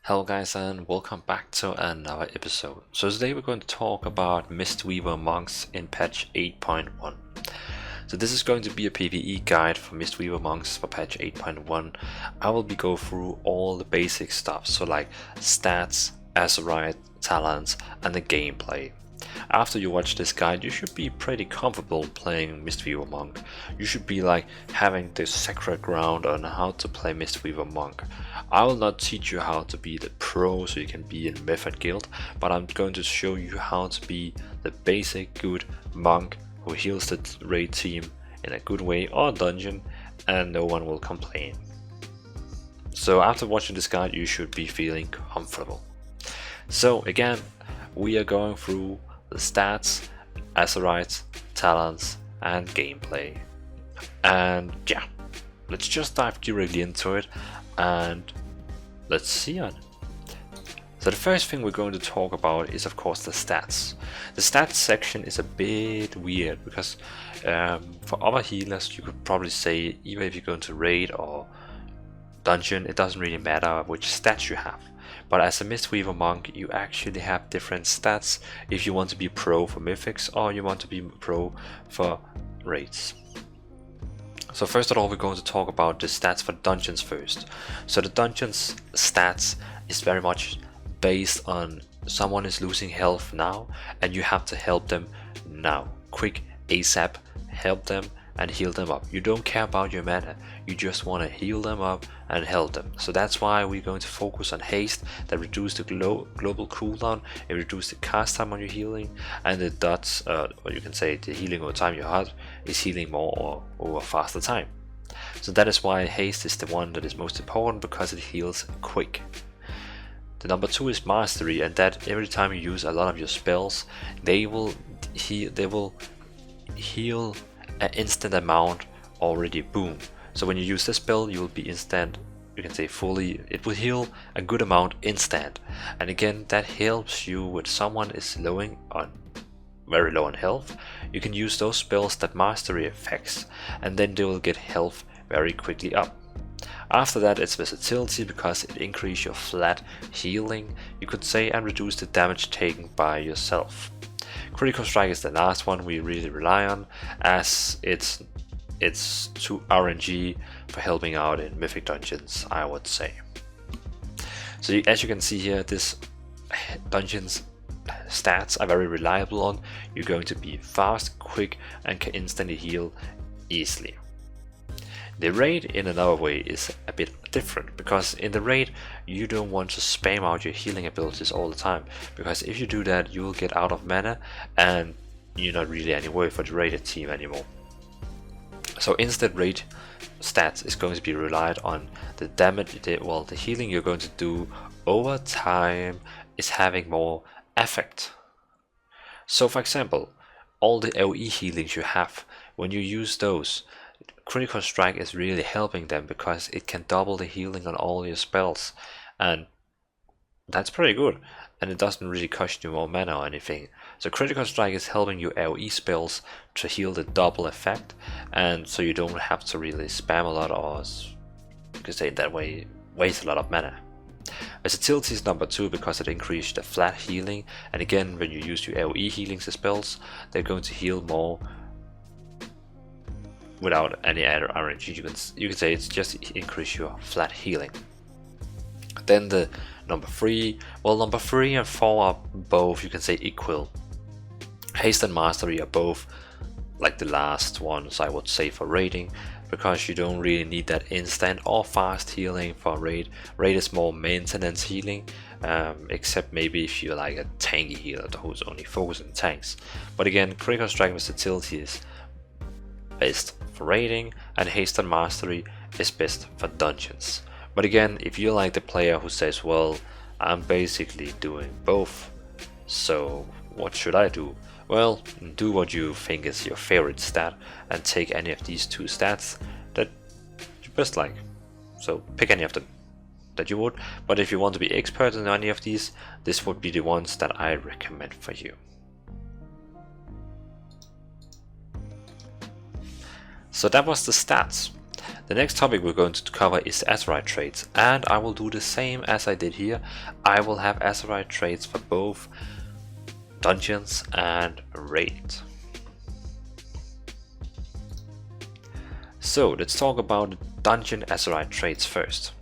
Hello guys and welcome back to another episode. So today we're going to talk about Mistweaver Monks in patch 8.1. So this is going to be a PvE guide for Mistweaver Monks for patch 8.1. I will be go through all the basic stuff, so like stats, Azerite, talents and the gameplay. After you watch this guide, you should be pretty comfortable playing Mistweaver Monk. You should be like having the sacred ground on how to play Mistweaver Monk. I will not teach you how to be the pro so you can be in Method Guild, but I'm going to show you how to be the basic good monk who heals the raid team in a good way or dungeon and no one will complain. So after watching this guide you should be feeling comfortable. So again, we are going through the stats, Azerite, talents and gameplay. And yeah, let's just dive directly into it and let's see on. So the first thing we're going to talk about is of course the stats. The stats section is a bit weird because for other healers you could probably say even if you go into raid or dungeon it doesn't really matter which stats you have. But as a Mistweaver Monk you actually have different stats if you want to be pro for mythics or you want to be pro for raids. So first of all we're going to talk about the stats for dungeons first. So the dungeons stats is very much based on someone is losing health now and you have to help them now. Quick ASAP, help them and heal them up. You don't care about your mana, you just want to heal them up and help them. So that's why we're going to focus on haste that reduce the global cooldown, it reduces the cast time on your healing, and the dots, or you can say the healing over time you have is healing more or over faster time. So that is why haste is the one that is most important because it heals quick. The number 2 is mastery, and that every time you use a lot of your spells they will heal an instant amount already, boom. So when you use this spell you will be instant, you can say fully, it will heal a good amount instant. And again that helps you when someone is very low on health. You can use those spells that mastery affects and then they will get health very quickly up. After that it's versatility because it increases your flat healing, you could say, and reduce the damage taken by yourself. Critical strike is the last one we really rely on as it's too RNG for helping out in mythic dungeons, I would say. So as you can see here, this dungeon's stats are very reliable on. You're going to be fast, quick and can instantly heal easily. The raid in another way is a bit different because in the raid you don't want to spam out your healing abilities all the time, because if you do that you will get out of mana and you're not really any worth for the raided team anymore. So instead raid stats is going to be relied on the damage, the healing you're going to do over time is having more effect. So for example, all the AoE healings you have, when you use those, critical strike is really helping them because it can double the healing on all your spells, and that's pretty good, and it doesn't really cost you more mana or anything. So critical strike is helping your AoE spells to heal the double effect, and so you don't have to really spam a lot or you could say that way waste a lot of mana. Versatility is number 2 because it increases the flat healing, and again when you use your AoE healing spells they're going to heal more without any other RNG. You can say it's just increase your flat healing. Then the number 3, well number 3 and 4 are both, you can say, equal. Haste and mastery are both like the last ones I would say for raiding, because you don't really need that instant or fast healing for raid. Raid is more maintenance healing, except maybe if you're like a tanky healer who's only focused on tanks. But again, critical strike versatility is best for raiding and haste and mastery is best for dungeons. But again, if you're like the player who says, well, I'm basically doing both, so what should I do? Well, do what you think is your favorite stat and take any of these 2 stats that you best like. So pick any of them that you would, but if you want to be expert in any of these, this would be the ones that I recommend for you. So that was the stats. The next topic we're going to cover is Azerite traits, and I will do the same as I did here. I will have Azerite traits for both dungeons and raid. So let's talk about the dungeon Azerite traits first.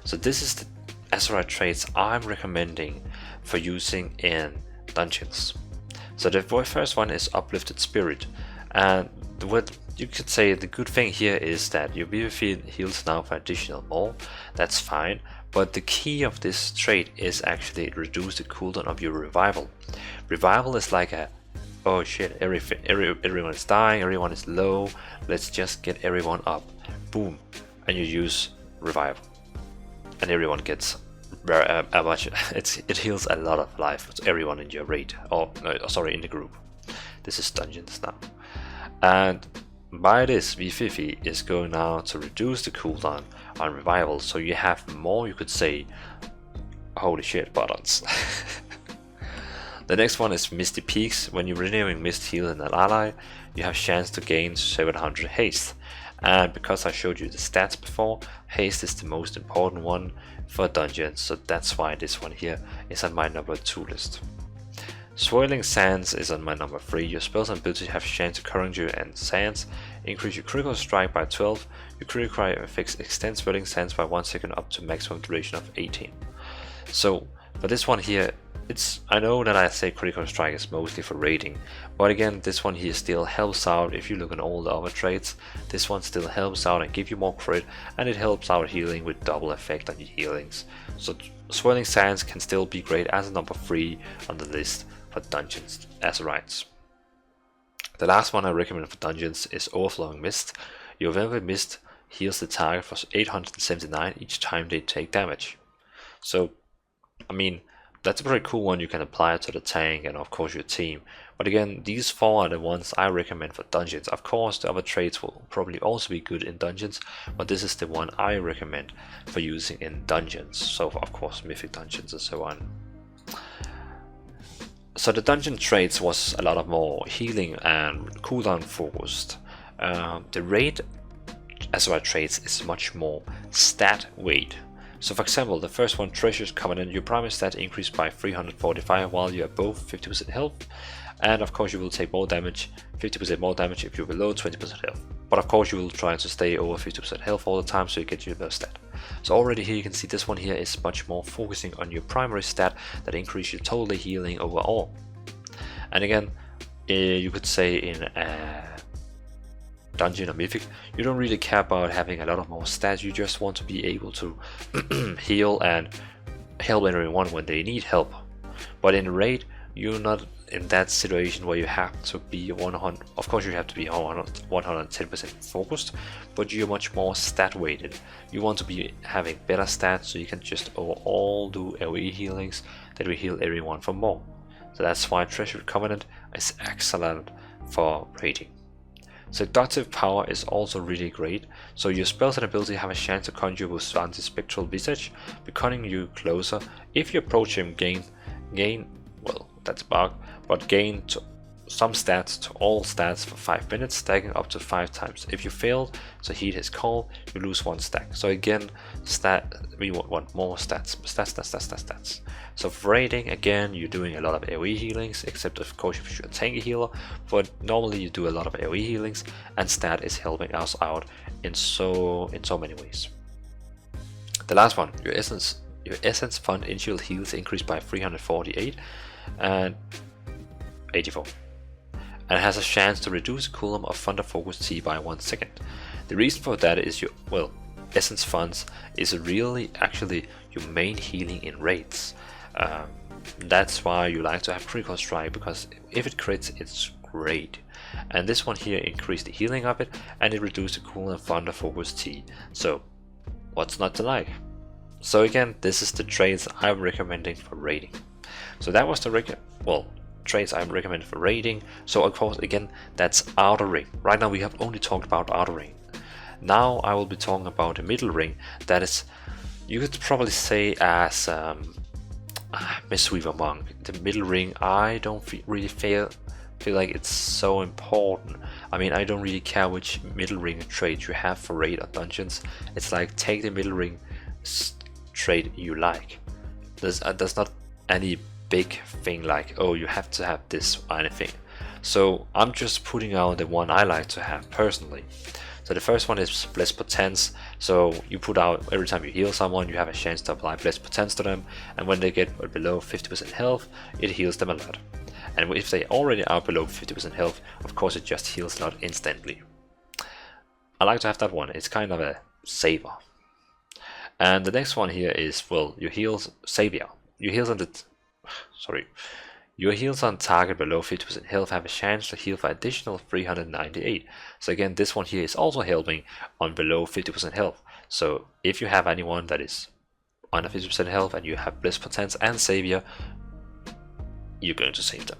So this is the Azerite traits I'm recommending for using in dungeons. So the first one is Uplifted Spirit, and what you could say the good thing here is that your PvE heals now for additional more. That's fine, but the key of this trait is actually reduce the cooldown of your revival. Revival is like a, oh shit, everyone is dying, everyone is low, let's just get everyone up, boom, and you use revival, and everyone gets very much. It heals a lot of life to everyone in your raid, or sorry, in the group. This is dungeons now, and by this PvE is going now to reduce the cooldown on revival, so you have more, you could say, holy shit buttons. The next one is Misty Peaks. When you're renewing Mist Heal in an ally, you have chance to gain 700 haste, and because I showed you the stats before, haste is the most important one for dungeons, so that's why this one here is on my number 2 list. Swirling Sands is on my number 3. Your spells and abilities have chance to conjure and sands, increase your critical strike by 12, your critical strike effects extend Swirling Sands by 1 second up to maximum duration of 18. So for this one here, I know that I say critical strike is mostly for raiding, but again, this one here still helps out. If you look at all the other traits, this one still helps out and give you more crit, and it helps out healing with double effect on your healings. So Swirling Sands can still be great as a number 3 on the list for dungeons Azerites. The last one I recommend for dungeons is Overflowing Mist. Your Overflowing Mist heals the target for 879 each time they take damage. So, I mean, that's a pretty cool one you can apply to the tank and of course your team. But again, these 4 are the ones I recommend for dungeons. Of course, the other traits will probably also be good in dungeons, but this is the one I recommend for using in dungeons. So of course, mythic dungeons and so on. So the dungeon traits was a lot of more healing and cooldown focused. The raid Azerite traits is much more stat weight. So for example, the first one, Treasure's Covenant, your primary stat increased by 345 while you are above 50% health, and of course you will take more damage, 50% more damage if you're below 20% health. But of course you will try to stay over 50% health all the time, so you get your best stat. So already here you can see this one here is much more focusing on your primary stat that increase your total healing overall. And again, you could say in dungeon or mythic, you don't really care about having a lot of more stats, you just want to be able to heal and help everyone when they need help. But in raid, you're not in that situation where you have to be 100, of course you have to be 110% focused, but you're much more stat weighted. You want to be having better stats so you can just overall do AoE healings that will heal everyone for more. So that's why Treasured Covenant is excellent for raiding. Seductive Power is also really great, so your spells and ability have a chance to conjure with anti-spectral visage, becoming you closer. If you approach him, gain, well, that's a bug, but gain some stats to all stats for 5 minutes, stacking up to 5 times. If you fail to heed his call, you lose 1 stack. So again, we want more stats. So for raiding, again, you're doing a lot of AoE healings, except of course if you're a tanky healer, but normally you do a lot of AoE healings, and stat is helping us out in so many ways. The last one, your essence fund initial heals increased by 348 and 84. And has a chance to reduce the cooldown of Thunder Focus T by 1 second. The reason for that is Essence Funds is really actually your main healing in raids. That's why you like to have critical strike, because if it crits, it's great. And this one here increased the healing of it, and it reduced the cooldown of Thunder Focus T. So what's not to like? So again, this is the traits I'm recommending for raiding. So that was the traits I'm recommending for raiding. So of course, again, that's outer ring. Right now we have only talked about outer ring. Now I will be talking about the middle ring. That is, you could probably say as Mistweaver Monk. The middle ring, I don't really feel like it's so important. I mean, I don't really care which middle ring trait you have for raid or dungeons. It's like, take the middle ring trait you like. There's not any big thing like, oh, you have to have this or anything. So I'm just putting out the one I like to have personally. So the first one is Bless Potence. So you put out, every time you heal someone, you have a chance to apply Bless Potence to them, and when they get below 50% health, it heals them a lot. And if they already are below 50% health, of course it just heals a lot instantly. I like to have that one, it's kind of a saver. And the next one here is, well, your heals Savior. Your heals on the your heals on target below 50% health have a chance to heal for additional 398. So again, this one here is also helping on below 50% health. So if you have anyone that is under 50% health and you have Bless Potence and Savior, you're going to save them.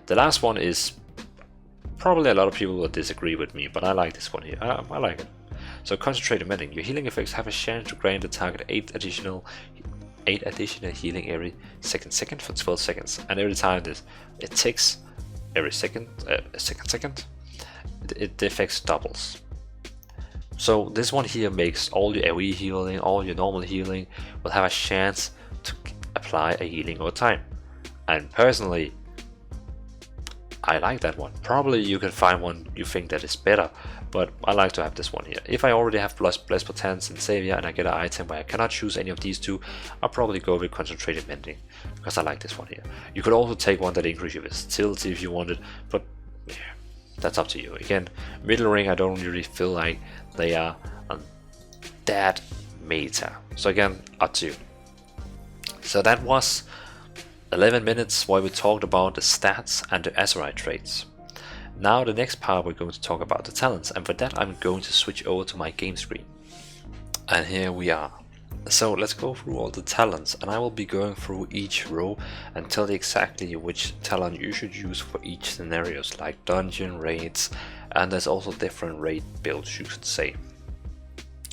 The last one is probably a lot of people will disagree with me, but I like this one here. I like it. So Concentrated Mending. Your healing effects have a chance to grant the target 8 additional healing every second for 12 seconds, and every time it ticks every second, the effects doubles. So this one here makes all your AoE healing, all your normal healing will have a chance to apply a healing over time. And personally, I like that one. Probably you can find one you think that is better, but I like to have this one here. If I already have Bless Potence and Savior and I get an item where I cannot choose any of these two, I'll probably go with Concentrated Mending, because I like this one here. You could also take one that increases your versatility if you wanted, but yeah, that's up to you. Again, middle ring, I don't really feel like they are on that meta. So again, up to you. So that was 11 minutes where we talked about the stats and the Azerite traits. Now the next part we're going to talk about the talents, and for that I'm going to switch over to my game screen. And here we are. So let's go through all the talents, and I will be going through each row and tell you exactly which talent you should use for each scenarios, like dungeon, raids, and there's also different raid builds, you could say.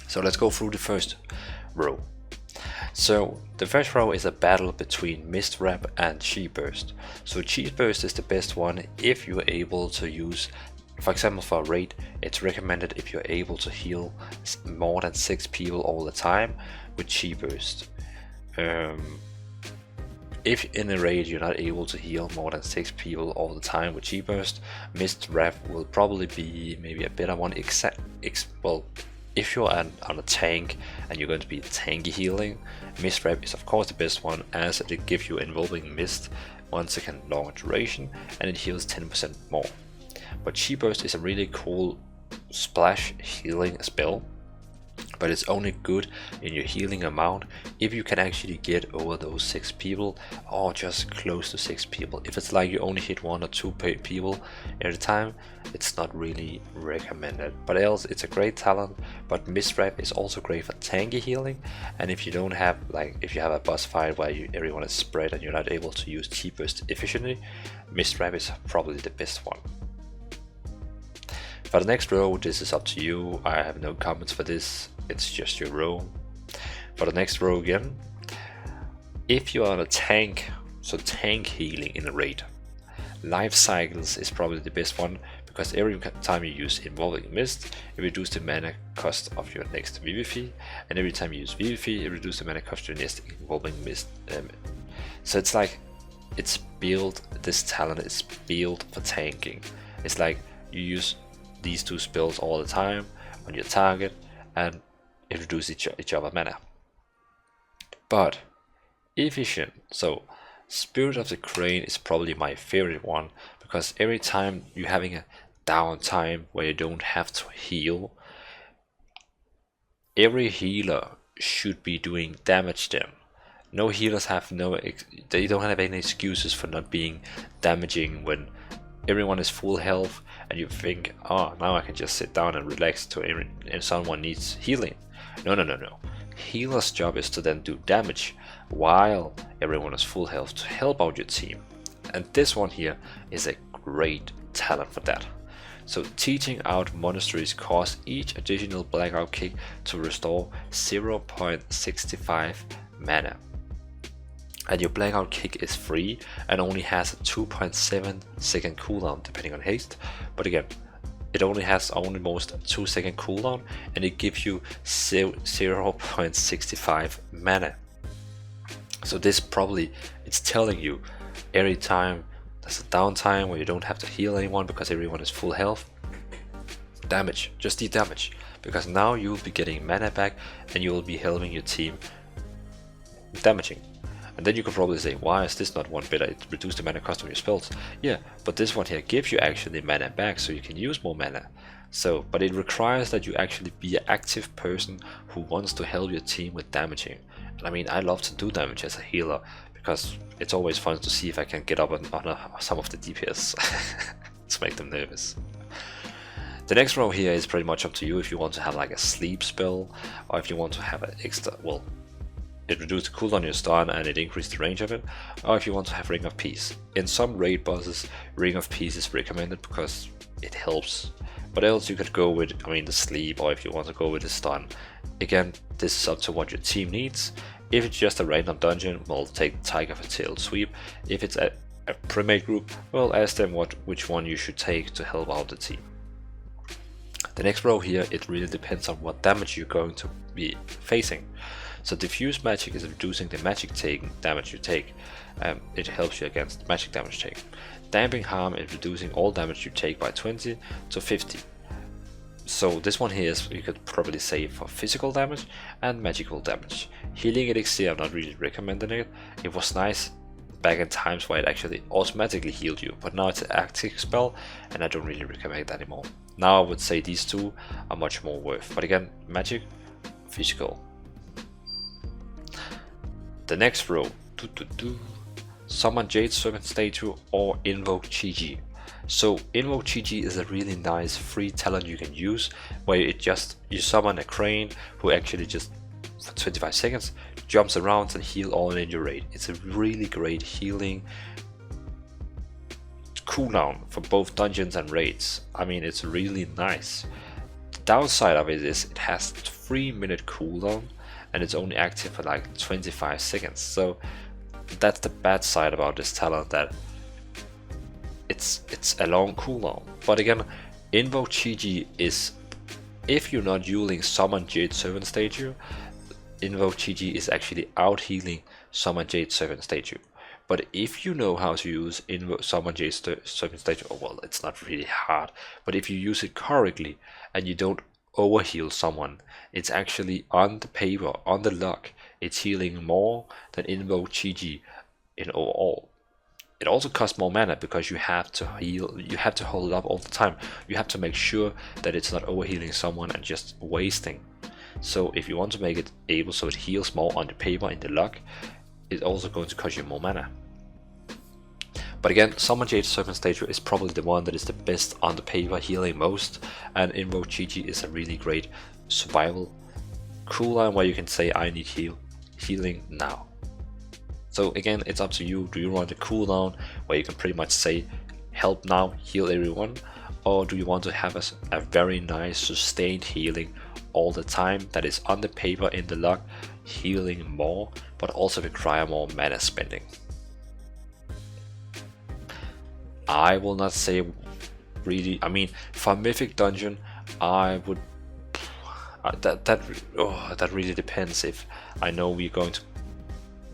So let's go through the first row. So the first row is a battle between Mistweaver and Chi Burst. So Chi Burst is the best one if you're able to use, for example for a raid, it's recommended if you're able to heal more than 6 people all the time with Chi Burst. If in a raid you're not able to heal more than 6 people all the time with Chi Burst, Mistweaver will probably be maybe a better one, well, if you're on a tank and you're going to be tanky healing, Mistweaver is of course the best one, as it gives you Enveloping Mist 1 second longer duration and it heals 10% more. But Chi Burst is a really cool splash healing spell, but it's only good in your healing amount if you can actually get over those 6 people or just close to 6 people. If it's like you only hit 1 or 2 people at a time, it's not really recommended. But else it's a great talent, but Mistweaver is also great for tanky healing, and if you don't have, like if you have a boss fight where everyone is spread and you're not able to use Chi Burst efficiently, Mistweaver is probably the best one. For the next row, this is up to you. I have no comments for this, it's just your row. For the next row again, if you are on a tank, so tank healing in a raid, Life Cycles is probably the best one, because every time you use Enveloping Mist, it reduces the mana cost of your next VVF, and every time you use VVF, it reduces the mana cost of your next Enveloping Mist. So it's like, it's built, this talent is built for tanking. It's like you use these 2 spells all the time on your target and it reduces each other mana. But efficient, so Spirit of the Crane is probably my favorite one, because every time you're having a downtime where you don't have to heal, every healer should be doing damage then. No healers have they don't have any excuses for not being damaging when everyone is full health and you think, oh, now I can just sit down and relax and someone needs healing. No. Healer's job is to then do damage while everyone is full health to help out your team. And this one here is a great talent for that. So teaching out monasteries cause each additional blackout kick to restore 0.65 mana. And your blackout kick is free and only has a 2.7 second cooldown depending on haste. But again, it only has almost a 2 second cooldown, and it gives you 0.65 mana. So this probably, it's telling you every time there's a downtime where you don't have to heal anyone because everyone is full health, damage, just the damage, because now you'll be getting mana back and you will be helping your team damaging. And then you could probably say, why is this not one better? It reduced the mana cost of your spells. Yeah, but this one here gives you actually mana back, so you can use more mana. So, but it requires that you actually be an active person who wants to help your team with damaging. And I mean, I love to do damage as a healer because it's always fun to see if I can get up on some of the DPS to make them nervous. The next row here is pretty much up to you if you want to have like a sleep spell, or if you want to have an extra, well, it reduces the cooldown on your stun and it increases the range of it, or if you want to have Ring of Peace. In some raid bosses, Ring of Peace is recommended because it helps, but else you could go with, I mean, the sleep, or if you want to go with the stun. Again, this is up to what your team needs. If it's just a random dungeon, well, take Tiger for Tail Sweep. If it's a primate group, well, ask them which one you should take to help out the team. The next row here, it really depends on what damage you're going to be facing. So diffuse magic is reducing the magic damage you take. It helps you against magic damage taken. Damping harm is reducing all damage you take by 20 to 50. So this one here is, you could probably say, for physical damage and magical damage. Healing elixir, I'm not really recommending it. It was nice back in times where it actually automatically healed you, but now it's an active spell and I don't really recommend that anymore. Now I would say these two are much more worth, but again, magic, physical. The next row, summon Jade Serpent Statue or invoke Chi-Ji. So invoke Chi-Ji is a really nice free talent you can use, where you summon a crane who actually just for 25 seconds jumps around and heal all in your raid. It's a really great healing cooldown for both dungeons and raids. I mean, it's really nice. The downside of it is it has 3-minute cooldown and it's only active for like 25 seconds. So that's the bad side about this talent, that it's a long cooldown. But again, invoke Chi-Ji is, if you're not using summon Jade Serpent Statue, invoke Chi-Ji is actually out healing summon Jade Serpent Statue. But if you know how to use summon Jade Serpent Statue, oh, well, it's not really hard, but if you use it correctly and you don't overheal someone, it's actually on the paper, on the luck, it's healing more than invoke Chi-Ji in overall. It also costs more mana because you have to heal, you have to hold it up all the time. You have to make sure that it's not overhealing someone and just wasting. So if you want to make it able so it heals more on the paper in the luck, it's also going to cost you more mana. But again, summon Jade Serpent Statue is probably the one that is the best on the paper, healing most, and invoke Chi-Ji is a really great survival cooldown where you can say, I need healing now. So again, it's up to you. Do you want a cooldown where you can pretty much say, help now, heal everyone, or do you want to have a very nice sustained healing all the time that is on the paper in the luck, healing more, but also require more mana spending? I will not say really, I mean, for Mythic Dungeon, I would, that really depends. If I know we're going to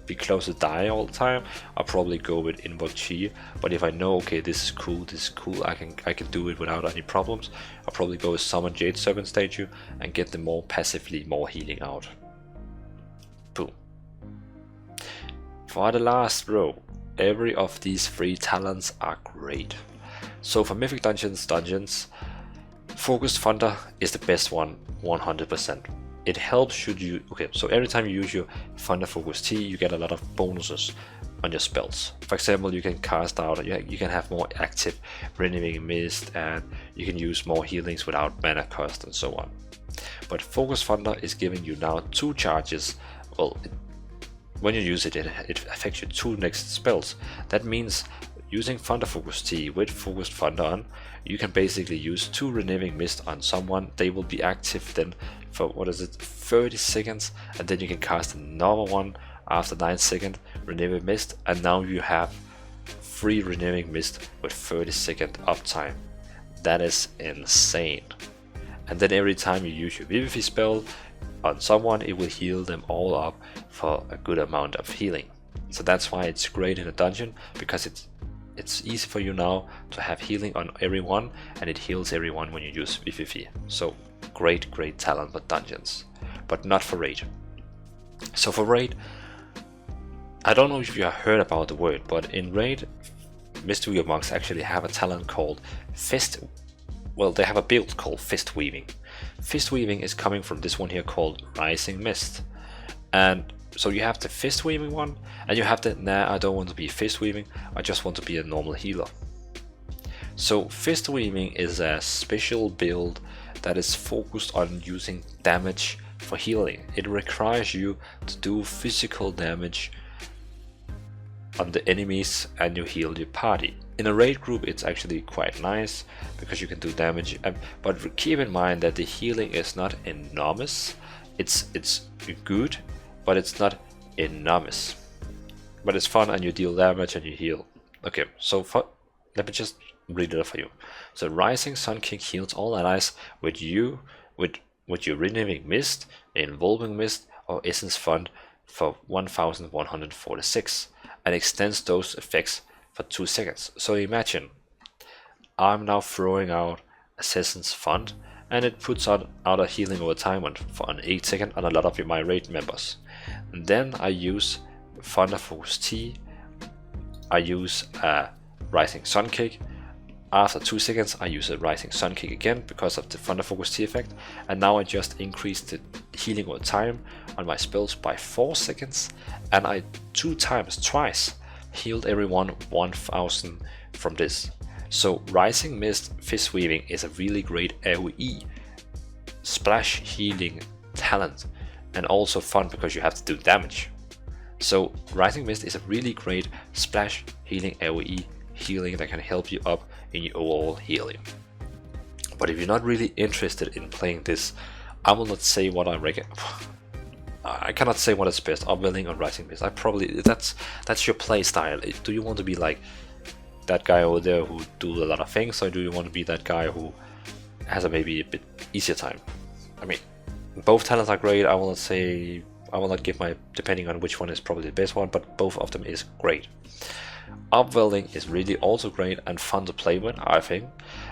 be close to die all the time, I'll probably go with invoke Chi. But if I know, okay, this is cool, I can do it without any problems, I'll probably go with summon Jade Serpent Statue and get the more passively more healing out. Boom. For the last row, every of these 3 talents are great. So for Mythic Dungeons, Focused Thunder is the best one, 100%. It helps should you, okay, so every time you use your Thunder Focus T, you get a lot of bonuses on your spells. For example, you can cast out, you can have more active Renewing Mist, and you can use more healings without mana cost and so on. But Focus Thunder is giving you now 2 charges. Well, when you use it, it affects your 2 next spells. That means using Thunder Focus T with Focused Thunder on, you can basically use 2 Renewing Mist on someone. They will be active then for, 30 seconds, and then you can cast another one after 9 seconds renewing mist, and now you have free renewing mist with 30-second uptime. That is insane. And then every time you use your PvP spell on someone, it will heal them all up for a good amount of healing. So that's why it's great in a dungeon, because it's easy for you now to have healing on everyone, and it heals everyone when you use PvP. So great talent for dungeons, but not for raid. So for raid, I don't know if you have heard about the word, but in raid, Mistweaver Monks actually have a talent called they have a build called Fist Weaving. Fist Weaving is coming from this one here called Rising Mist. And so you have the Fist Weaving one, and you have the, nah, I don't want to be Fist Weaving, I just want to be a normal healer. So Fist Weaving is a special build that is focused on using damage for healing. It requires you to do physical damage on the enemies and you heal your party. In a raid group it's actually quite nice because you can do damage, but keep in mind that the healing is not enormous. It's good, but it's not enormous. But it's fun and you deal damage and you heal. Okay, so let me just read it for you. So Rising Sun King heals all allies with your renewing mist, involving mist, or essence fund for 1146, and extends those effects for 2 seconds. So imagine I'm now throwing out Assassin's Fund, and it puts out a healing over time for an 8 second on a lot of my raid members. And then I use Thunder Focus T, I use a Rising Sun Kick. After 2 seconds I use a Rising Sun Kick again because of the Thunder Focus T effect, and now I just increased the healing over time on my spells by 4 seconds, and I twice healed everyone 1000 from this. So Rising Mist Fist Weaving is a really great AoE splash healing talent, and also fun because you have to do damage. So Rising Mist is a really great splash healing AoE healing that can help you up in your overall healing. But if you're not really interested in playing this, I will not say what I reckon. I cannot say what is best, upwelling or Rising Mist. That's your play style. Do you want to be like that guy over there who do a lot of things, or do you want to be that guy who has maybe a bit easier time? I mean, both talents are great. I will not give my, depending on which one is probably the best one, but both of them is great. Upwelling is really also great and fun to play with, I think.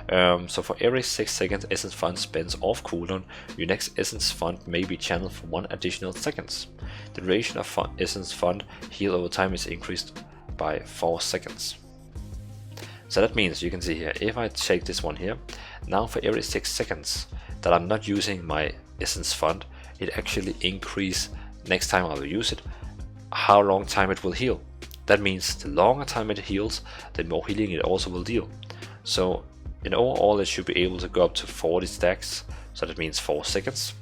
So for every 6 seconds Essence Fund spends off cooldown, your next Essence Fund may be channeled for 1 additional seconds. The duration of Essence Fund heal over time is increased by 4 seconds. So that means you can see here, if I take this one here, now for every 6 seconds that I'm not using my Essence Fund, it actually increase next time I will use it, how long time it will heal. That means the longer time it heals, the more healing it also will deal. So in overall it should be able to go up to 40 stacks, so that means 4 seconds.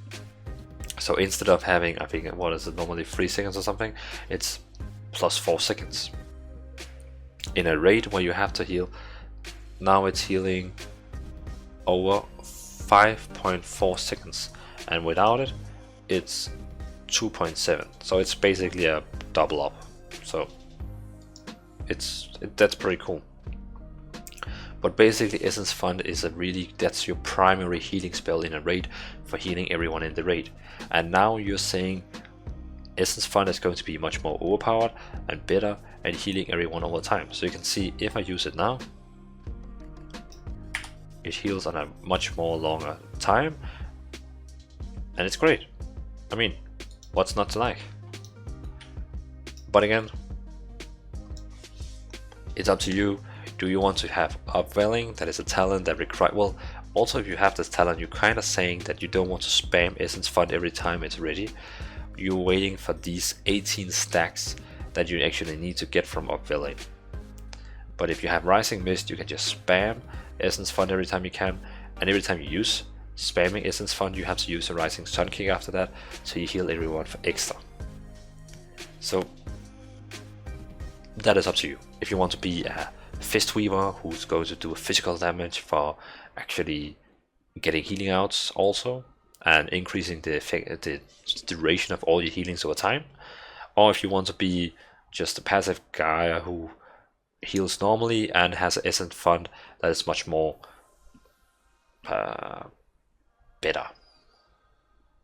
So instead of having, I think, what is it, normally 3 seconds or something, it's plus 4 seconds. In a raid where you have to heal, now it's healing over 5.4 seconds, and without it, it's 2.7. So it's basically a double up. So that's pretty cool. But basically Essence Fund is that's your primary healing spell in a raid for healing everyone in the raid. And now you're saying Essence Fund is going to be much more overpowered and better and healing everyone all the time. So you can see if I use it now, it heals on a much more longer time, and it's great. I mean, what's not to like? But again, it's up to you. Do you want to have upwelling? That is a talent that requires, well, also if you have this talent, you're kind of saying that you don't want to spam Essence Fund every time it's ready. You're waiting for these 18 stacks that you actually need to get from upwelling. But if you have Rising Mist, you can just spam Essence Fund every time you can, and every time you use spamming Essence Fund, you have to use a Rising Sun King after that, so you heal everyone for extra. So that is up to you. If you want to be a Fist Weaver who's going to do physical damage for actually getting healing outs also, and increasing the duration of all your healings over time, or if you want to be just a passive guy who heals normally and has an essence fund that is much more better.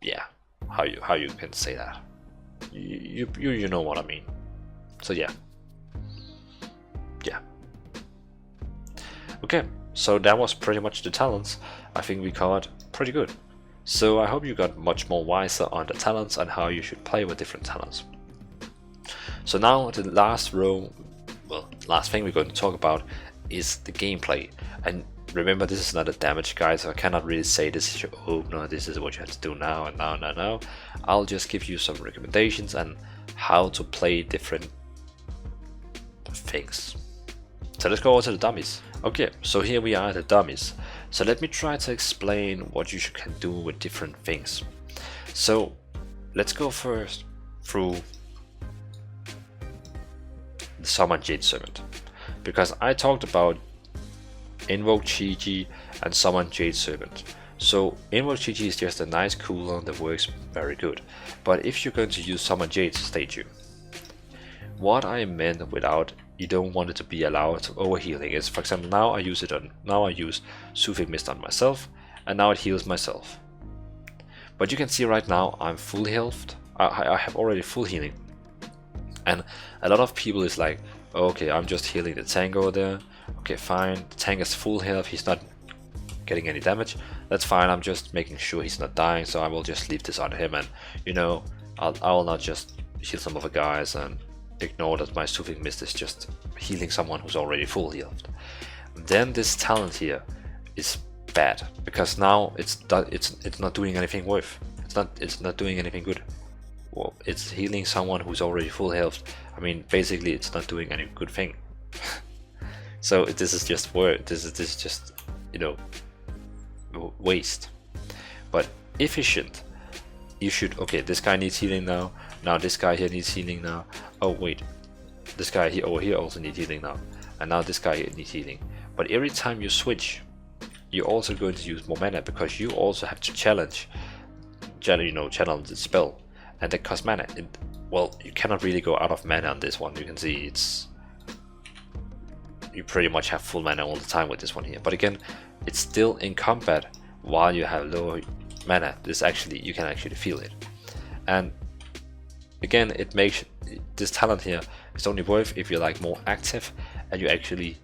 Yeah, how you can say that? You know what I mean. So yeah. Okay, so that was pretty much the talents. I think we covered pretty good. So I hope you got much more wiser on the talents and how you should play with different talents. So now the last thing we're going to talk about is the gameplay. And remember, this is not a damage guide, so I cannot really say this is your opener, this is what you have to do now and now and now. I'll just give you some recommendations and how to play different things. So let's go over to the dummies. Okay, so here we are at the dummies. So let me try to explain what you can do with different things. So let's go first through the Summon Jade Servant, because I talked about Invoke Chi and Summon Jade Servant. So Invoke Chi is just a nice cooldown that works very good, but if you're going to use Summon Jade statue, what I meant without you don't want it to be allowed to overhealing is, for example, now I use Soothing Mist on myself, and now it heals myself. But you can see right now I'm full health. I have already full healing, and a lot of people is like, okay, I'm just healing the tank over there. Okay, fine, the tank is full health, he's not getting any damage. That's fine, I'm just making sure he's not dying, so I will just leave this on him, and you know, I will not just heal some other guys and ignore that my Soothing Mist is just healing someone who's already full healed. Then this talent here is bad, because now it's not doing anything worth. It's not doing anything good. Well, it's healing someone who's already full health. I mean, basically, it's not doing any good thing. So this is just work. This is just, you know, waste. But efficient. You should, okay, this guy needs healing now. Now this guy here needs healing now. Oh wait, this guy here over here also needs healing now. And now this guy here needs healing. But every time you switch, you're also going to use more mana, because you also have to channel the spell, and that costs mana. Well, you cannot really go out of mana on this one. You can see you pretty much have full mana all the time with this one here. But again, it's still in combat while you have low mana. You can actually feel it. And again, it makes this talent here is only worth if you're like more active and you actually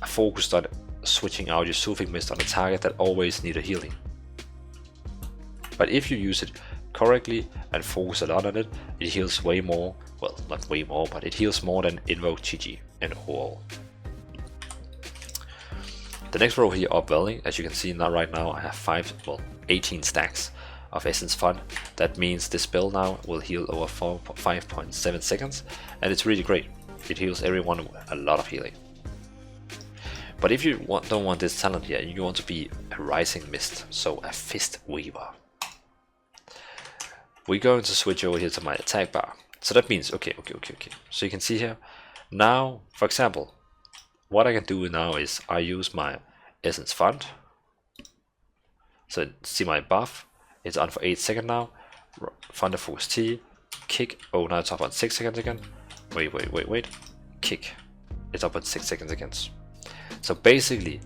focused on switching out your Soothing Mist on a target that always need a healing. But if you use it correctly and focus a lot on it, it heals way more. Well, not way more, but it heals more than Invoke Chi and overall. The next row here of Dvalin, as you can see now, right now I have 18 stacks of Essence Fund. That means this spell now will heal over 5.7 seconds, and it's really great. It heals everyone a lot of healing. But if you don't want this talent here, you want to be a Rising Mist, so a Fist Weaver. We're going to switch over here to my attack bar. So that means, okay. So you can see here, now, for example, what I can do now is I use my Essence Fund. So see my buff, it's on for 8 seconds now. Thunder Focus T, kick, oh now it's up on 6 seconds again. Wait, kick, it's up on 6 seconds again. So basically,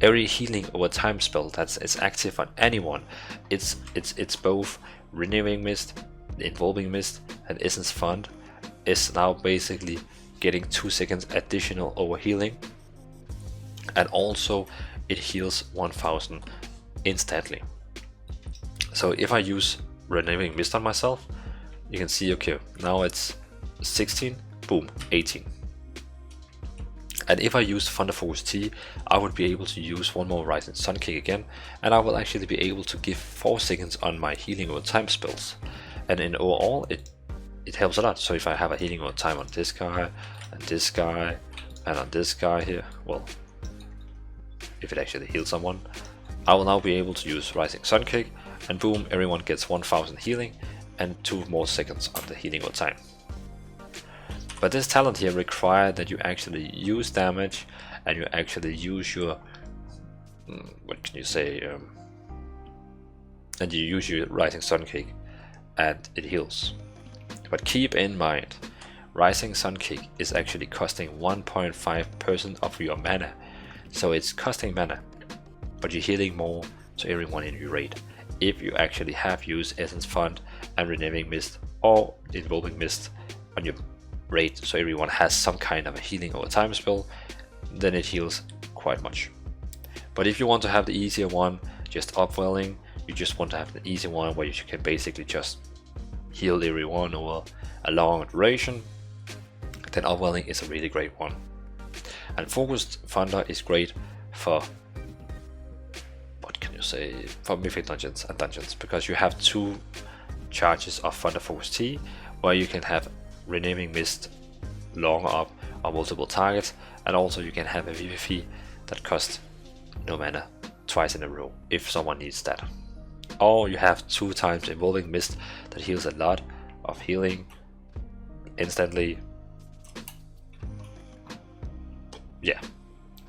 every healing over time spell is active on anyone. It's both Renewing Mist, Involving Mist, and Essence Fund is now basically getting 2 seconds additional over healing, and also it heals 1000 instantly. So if I use Renewing Mist on myself, you can see, okay, now it's 16, boom, 18. And if I use Thunder Focus T, I would be able to use one more Rising Sun Kick again, and I will actually be able to give 4 seconds on my healing over time spells. And in overall, it helps a lot. So if I have a healing over time on this guy, and this guy, and on this guy here, well, if it actually heals someone, I will now be able to use Rising Sun Kick, and boom, everyone gets 1000 healing and 2 more seconds on the healing over time. But this talent here requires that you actually use damage, and you actually use your, what can you say, and you use your Rising Sun Kick and it heals. But keep in mind, Rising Sun Kick is actually costing 1.5% of your mana, so it's costing mana, but you're healing more to everyone in your raid. If you actually have used Essence Fund and Renewing Mist or Involving Mist on your raid, so everyone has some kind of a healing over time spell, then it heals quite much. But if you want to have the easier one, just upwelling, you just want to have the easy one where you can basically just heal everyone over a long duration, then upwelling is a really great one. And Focused Thunder is great for, what can you say, for Mythic dungeons and dungeons, because you have 2 charges of Thunder Focus T, where you can have Renaming Mist long up on multiple targets, and also you can have a PvP that costs no mana twice in a row if someone needs that. Or you have 2 times Involving Mist that heals a lot of healing instantly. Yeah,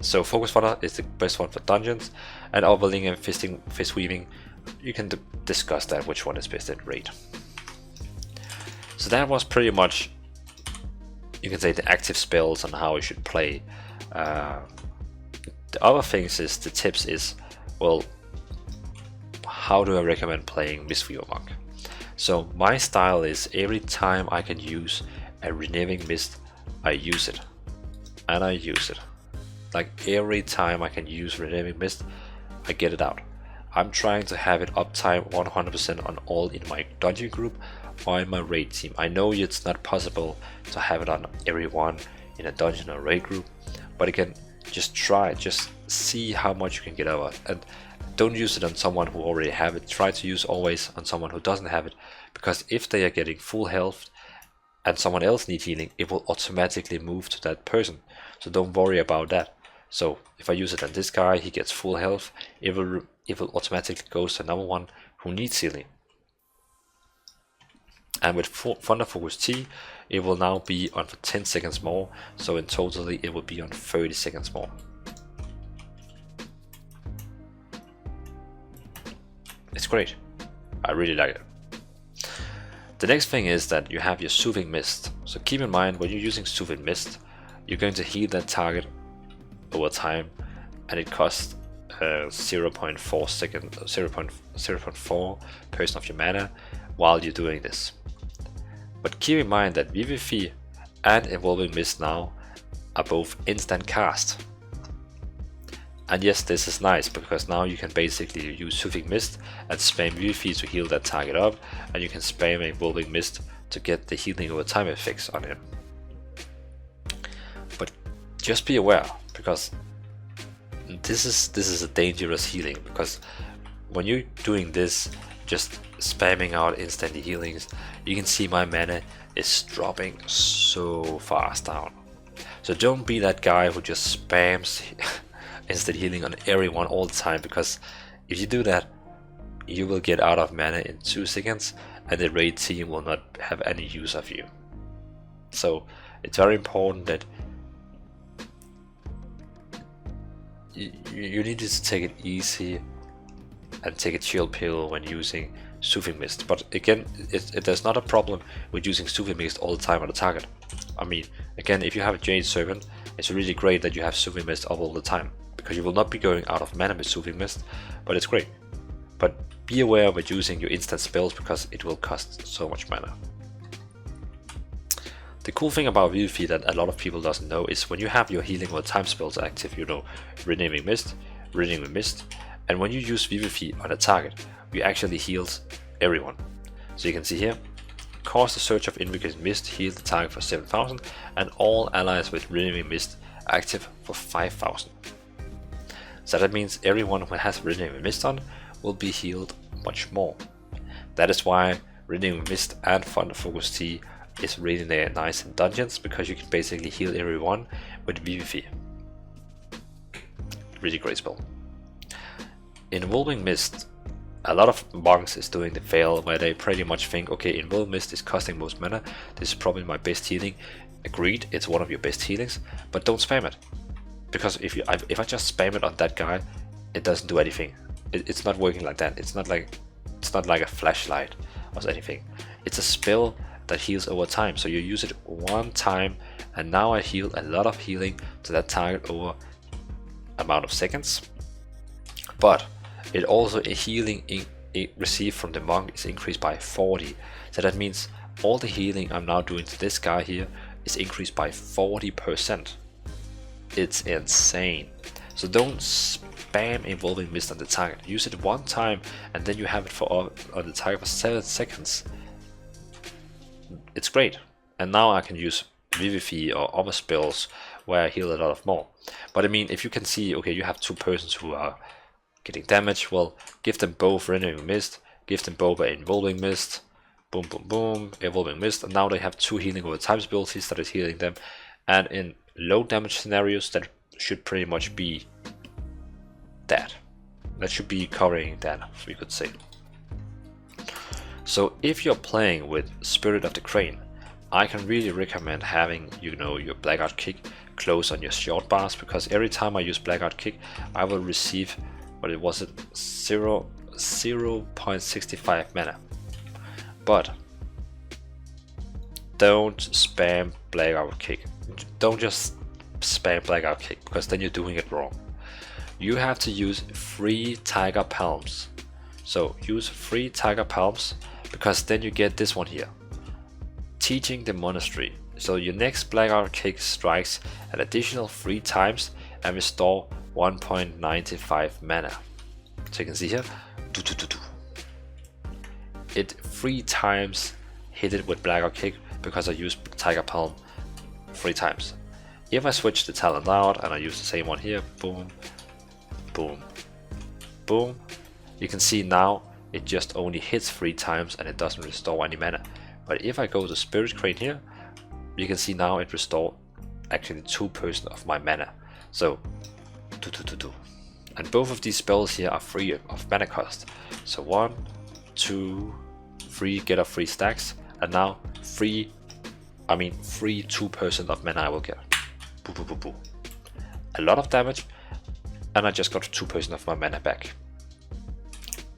so Focus Thunder is the best one for dungeons, and Upwelling and Fist Weaving, you can discuss that which one is best at raid. So that was pretty much, you can say, the active spells and how you should play. The other things is, the tips is, well, how do I recommend playing Mistweaver Monk? So my style is, every time I can use a Renewing Mist, I use it. And I use it. Like every time I can use Renewing Mist, I get it out. I'm trying to have it uptime 100% on all in my dungeon group or in my raid team. I know it's not possible to have it on everyone in a dungeon or raid group, but again, just try, just see how much you can get out of it. And don't use it on someone who already have it. Try to use always on someone who doesn't have it, because if they are getting full health and someone else needs healing, it will automatically move to that person. So don't worry about that. So if I use it on this guy, he gets full health, it will automatically go to another one who needs healing. And with Thunder Focus T, it will now be on for 10 seconds more, so in totally it will be on 30 seconds more. It's great, I really like it. The next thing is that you have your Soothing Mist. So keep in mind, when you're using Soothing Mist, you're going to heal that target over time, and it costs 0.4% of your mana while you're doing this. But keep in mind that PvP and Involving Mist now are both instant cast. And yes, this is nice, because now you can basically use Soothing Mist and spam PvP to heal that target up, and you can spam Involving Mist to get the healing over time effects on him. But just be aware, because this is a dangerous healing, because when you're doing this, just spamming out instant healings, you can see my mana is dropping so fast down. So don't be that guy who just spams instant healing on everyone all the time, because if you do that, you will get out of mana in 2 seconds and the raid team will not have any use of you. So it's very important that you need to take it easy and take a chill pill when using Soothing Mist. But again, there's not a problem with using Soothing Mist all the time on the target. I mean, again, if you have a Jade Servant, it's really great that you have Soothing Mist up all the time, because you will not be going out of mana with Soothing Mist, but it's great. But be aware with using your instant spells, because it will cost so much mana. The cool thing about PvP that a lot of people doesn't know is when you have your healing or time spells active, you know, Renewing Mist, and when you use PvP on a target, you actually heals everyone. So you can see here, cause the Surge of Invocating Mist, heal the target for 7,000, and all allies with Renewing Mist active for 5,000. So that means everyone who has Renewing Mist on will be healed much more. That is why Renewing Mist and Thunder Focus T is really nice in dungeons, because you can basically heal everyone with PvP. Really great spell. Involving Mist, a lot of monks is doing the fail where they pretty much think, okay, Involving Mist is costing most mana, this is probably my best healing. Agreed, it's one of your best healings, but don't spam it. Because if I just spam it on that guy, it doesn't do anything. It's not working like that. It's not like a flashlight or anything. it's a spell that heals over time. So you use it one time, and now I heal a lot of healing to that target over amount of seconds. But it also a healing received from the monk is increased by 40. So that means all the healing I'm now doing to this guy here is increased by 40%. It's insane. So don't spam Evolving Mist on the target. Use it one time and then you have it for on the target for 7 seconds. It's great. And now I can use Vivify or other spells where I heal a lot of more. But I mean, if you can see, okay, you have two persons who are getting damage, well, give them both Renewing Mist, give them both an Evolving Mist, boom, boom, boom, Evolving Mist, and now they have two healing over time abilities that is healing them. And in low damage scenarios, that should pretty much be that. That should be covering that, we could say. So if you're playing with Spirit of the Crane, I can really recommend having, you know, your Blackout Kick close on your short bars, because every time I use Blackout Kick, I will receive, what it was, 0.65 mana. But don't spam Blackout Kick. Don't just spam Blackout Kick, because then you're doing it wrong. You have to use free Tiger Palms. So use free Tiger Palms, because then you get this one here, Teaching the Monastery. So your next Blackout Kick strikes an additional 3 times and restore 1.95 mana. So you can see here, it 3 times hit it with Blackout Kick because I used Tiger Palm 3 times. If I switch the talent out and I use the same one here, boom, boom, boom, you can see now it just only hits 3 times and it doesn't restore any mana. But if I go to Spirit Crane here, you can see now it restores actually 2% of my mana. So, and both of these spells here are free of mana cost. So 1, 2, 3 get off 3 stacks, and now free 2% of mana I will get. Boo, boo, boo, boo. A lot of damage, and I just got 2% of my mana back.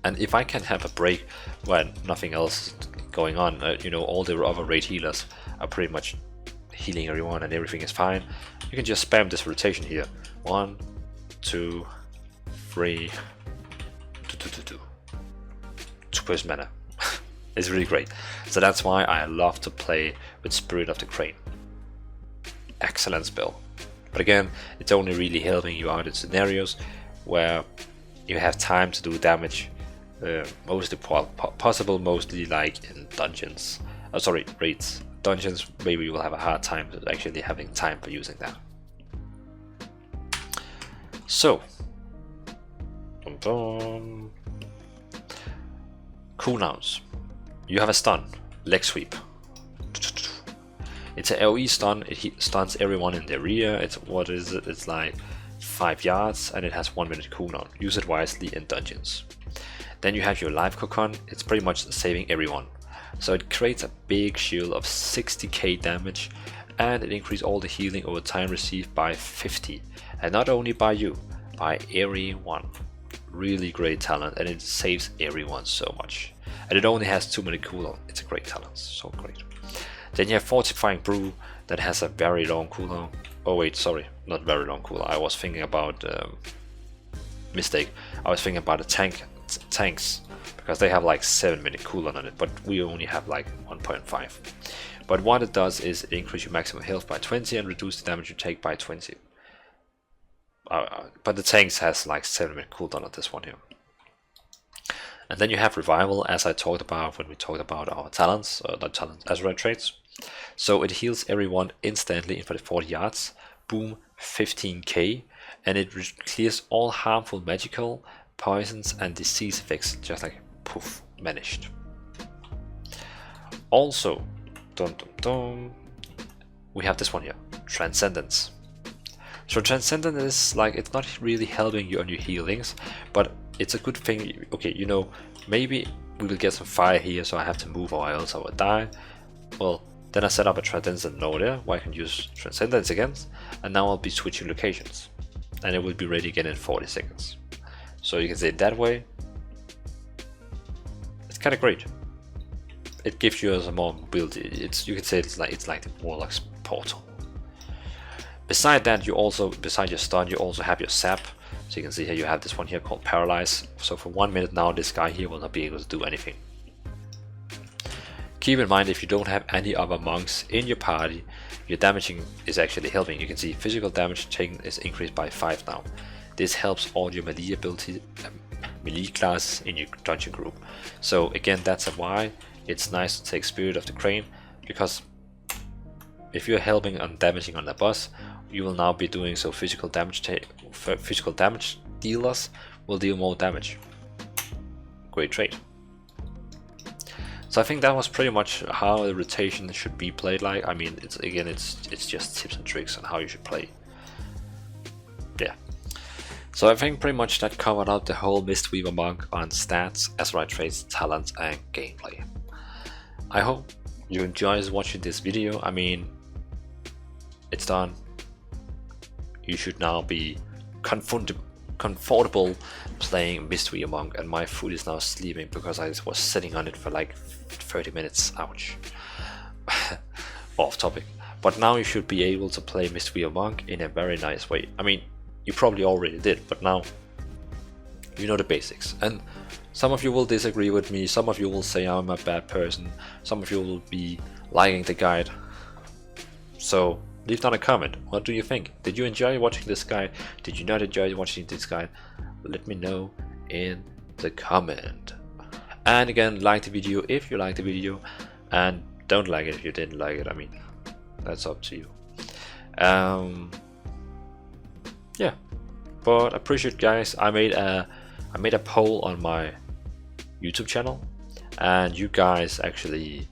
And if I can have a break when nothing else is going on, you know, all the other raid healers are pretty much healing everyone and everything is fine, you can just spam this rotation here. 1, 2, 3, 2% mana. It's really great. So that's why I love to play with Spirit of the Crane. Excellent spell. But again, it's only really helping you out in scenarios where you have time to do damage. Mostly possible, mostly like in dungeons. Raids. Dungeons, maybe you will have a hard time actually having time for using that. So, cooldowns. You have a stun, leg sweep. It's an AoE stun. It stuns everyone in the rear. It's like 5 yards, and it has 1 minute cooldown. Use it wisely in dungeons. Then you have your live cocon. It's pretty much saving everyone. So it creates a big shield of 60k damage, and it increases all the healing over time received by 50. And not only by you, by everyone. Really great talent, and it saves everyone so much. And it only has 2 minute cooldown. It's a great talent, so great. Then you have Fortifying Brew that has a very long cooldown. Oh wait, sorry, not very long cooldown. I was thinking about mistake. I was thinking about the tanks, because they have like 7 minute cooldown on it, but we only have like 1.5. But what it does is it increases your maximum health by 20 and reduce the damage you take by 20. But the tanks has like 7 minute cooldown on this one here. And then you have Revival, as I talked about when we talked about our talents, not talents, Azerite traits. So it heals everyone instantly in 40 yards, boom, 15k, and it clears all harmful magical, poisons and disease effects, just like poof, vanished. Also, we have this one here, Transcendence. So Transcendence is like, it's not really helping you on your healings, but it's a good thing. Okay, you know, maybe we will get some fire here, so I have to move or else I will die. Well, then I set up a Transcendence node there where I can use Transcendence again, and now I'll be switching locations, and it will be ready again in 40 seconds. So you can say it that way. It's kind of great. it gives you some more mobility. You can say it's like the Warlock's portal. Beside that, you also, beside your stun, you also have your sap. So you can see here you have this one here called Paralyze. So for 1 minute now, this guy here will not be able to do anything. Keep in mind, if you don't have any other monks in your party, your damaging is actually helping. You can see physical damage taken is increased by 5 now. This helps all your melee ability, melee classes in your dungeon group. So again, that's why it's nice to take Spirit of the Crane, because if you're helping on damaging on the boss, you will now be doing so physical damage dealers will deal more damage. Great trait. So I think that was pretty much how the rotation should be played like. I mean, it's just tips and tricks on how you should play. Yeah. So I think pretty much that covered out the whole Mistweaver Monk on stats, Azerite traits, talents, and gameplay. I hope you enjoyed watching this video. I mean, it's done. You should now be comfortable playing Mistweaver Monk, and my foot is now sleeping because I was sitting on it for like 30 minutes. Ouch. Off topic. But now you should be able to play Mistweaver Monk in a very nice way. I mean, you probably already did, but now you know the basics. And some of you will disagree with me, some of you will say I'm a bad person, some of you will be liking the guide. So leave down a comment. What do you think? Did you enjoy watching this guide? Did you not enjoy watching this guide? Let me know in the comment. And again, like the video if you liked the video, and don't like it if you didn't like it. I mean, that's up to you. Yeah, but I appreciate, guys. I made a poll on my YouTube channel, and you guys actually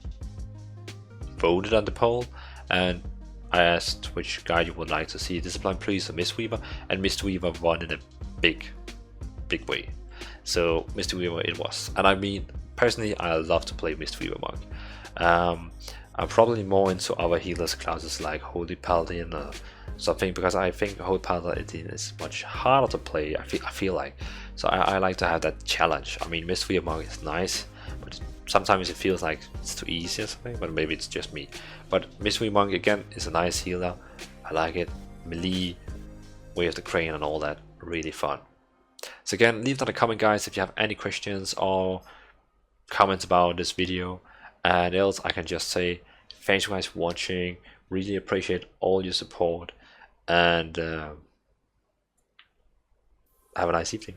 voted on the poll, and I asked which guide you would like to see, Discipline Priest or Mistweaver, and Mistweaver won in a big way. So Mistweaver it was, and I mean, personally I love to play Mistweaver Monk. I'm probably more into other healers classes like Holy Paladin or something, because I think Holy Paladin is much harder to play. I feel like, so I like to have that challenge. I mean, Mistweaver Monk is nice, but sometimes it feels like it's too easy or something, but maybe it's just me. But Mistweaver Monk again is a nice healer. I like it. Melee, Way of the Crane and all that, really fun. So again, leave down a comment, guys, if you have any questions or comments about this video. And else I can just say thanks you guys for watching. Really appreciate all your support, and have a nice evening.